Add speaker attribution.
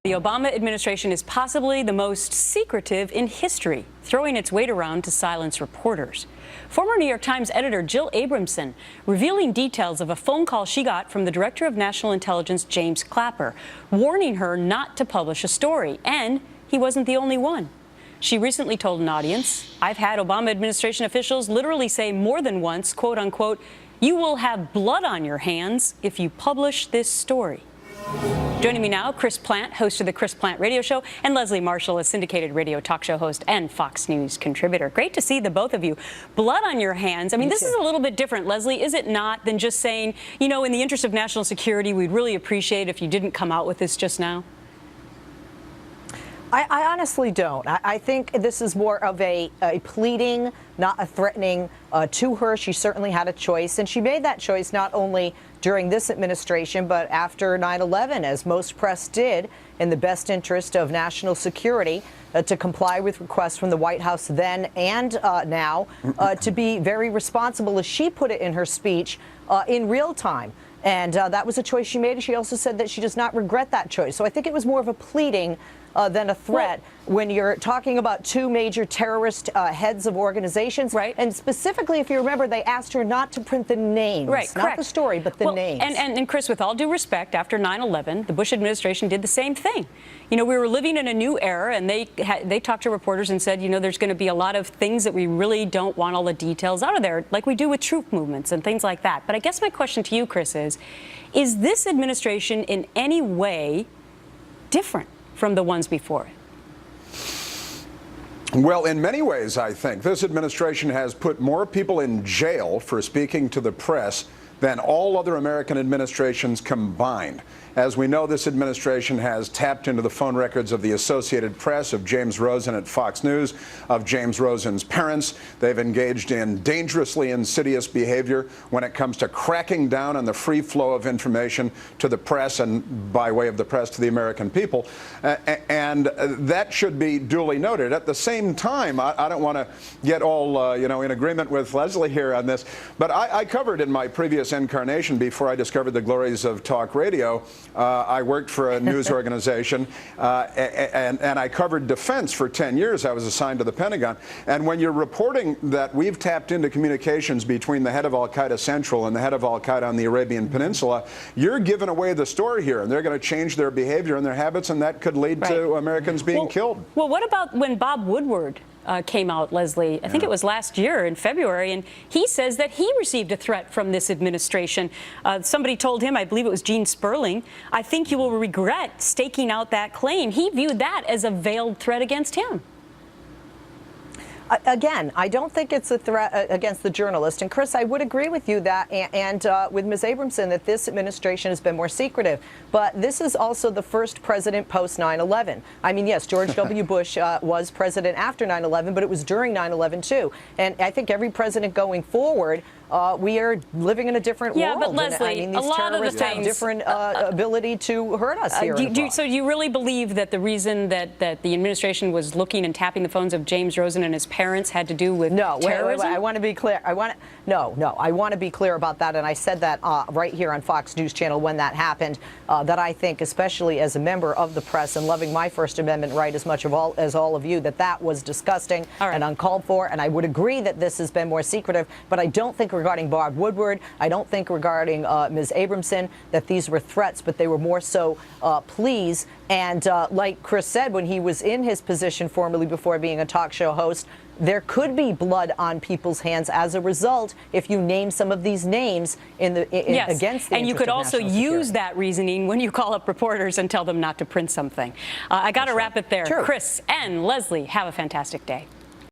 Speaker 1: The Obama administration is possibly the most secretive in history, throwing its weight around to silence reporters. Former New York Times editor Jill Abramson revealing details of a phone call she got from the Director of National Intelligence, James Clapper, warning her not to publish a story. And he wasn't the only one. She recently told an audience, "I've had Obama administration officials literally say more than once, quote unquote, 'You will have blood on your hands if you publish this story.'" Joining me now, Chris Plante, host of the Chris Plante Radio Show, and Leslie Marshall, a syndicated radio talk show host and Fox News contributor. Great to see the both of you. Blood on your hands. I mean, this is a little bit different, Leslie, is it not, than just saying, you know, in the interest of national security, we'd really appreciate if you didn't come out with this just now?
Speaker 2: I honestly don't. I think this is more of a pleading, not a threatening to her. She certainly had a choice, and she made that choice not only during this administration, but after 9/11, as most press did, in the best interest of national security, to comply with requests from the White House then and now, to be very responsible, as she put it in her speech, in real time. And that was a choice she made. And she also said that she does not regret that choice. So I think it was more of a pleading than a threat when you're talking about two major terrorist heads of organizations.
Speaker 1: Right.
Speaker 2: And specifically, if you remember, they asked her not to print the names.
Speaker 1: Right,
Speaker 2: not
Speaker 1: correct.
Speaker 2: the story, but the names.
Speaker 1: And Chris, with all due respect, after 9/11, the Bush administration did the same thing. You know, we were living in a new era, and they talked to reporters and said, you know, there's going to be a lot of things that we really don't want all the details out of there, like we do with troop movements and things like that. But I guess my question to you, Chris, is this administration in any way different from the ones before it?
Speaker 3: Well, in many ways, I think this administration has put more people in jail for speaking to the press than all other American administrations combined. As we know, this administration has tapped into the phone records of the Associated Press, of James Rosen at Fox News, of James Rosen's parents. They've engaged in dangerously insidious behavior when it comes to cracking down on the free flow of information to the press and, by way of the press, to the American people. And that should be duly noted. At the same time, I don't want to get all, in agreement with Leslie here on this, but I covered in my previous incarnation, before I discovered the glories of talk radio, I worked for a news organization, and I covered defense for 10 years. I was assigned to the Pentagon. And when you're reporting that we've tapped into communications between the head of Al-Qaeda Central and the head of Al-Qaeda on the Arabian Peninsula, you're giving away the story here, and they're going to change their behavior and their habits, and that could lead to Americans being killed.
Speaker 1: Well, what about when Bob Woodward came out, Leslie? I think it was last year in February, and he says that he received a threat from this administration. Somebody told him, I believe it was Gene Sperling, "I think you will regret staking out that claim." He viewed that as a veiled threat against him.
Speaker 2: Again, I don't think it's a threat against the journalist. And Chris, I would agree with you that, and with Ms. Abramson, that this administration has been more secretive. But this is also the first president post 9/11. I mean, yes, George W. Bush was president after 9/11, but it was during 9/11 too. And I think every president going forward, we are living in a different world.
Speaker 1: Yeah, but Leslie,
Speaker 2: I mean, these
Speaker 1: a lot of the
Speaker 2: terrorists have different ability to hurt us here.
Speaker 1: So you really believe that the reason that the administration was looking and tapping the phones of James Rosen and his parents had to do with terrorism?
Speaker 2: Wait, I want to be clear. I want to be clear about that, and I said that right here on Fox News Channel when that happened, that I think, especially as a member of the press and loving my First Amendment right as much as all of you, that was disgusting and uncalled for, and I would agree that this has been more secretive, but I don't think regarding Bob Woodward, I don't think regarding Ms. Abramson that these were threats, but they were more so pleas. And like Chris said, when he was in his position formerly before being a talk show host, there could be blood on people's hands as a result if you name some of these names against the
Speaker 1: and you could also use that reasoning when you call up reporters and tell them not to print something. I got to wrap it there.
Speaker 2: True.
Speaker 1: Chris and Leslie, have a fantastic day.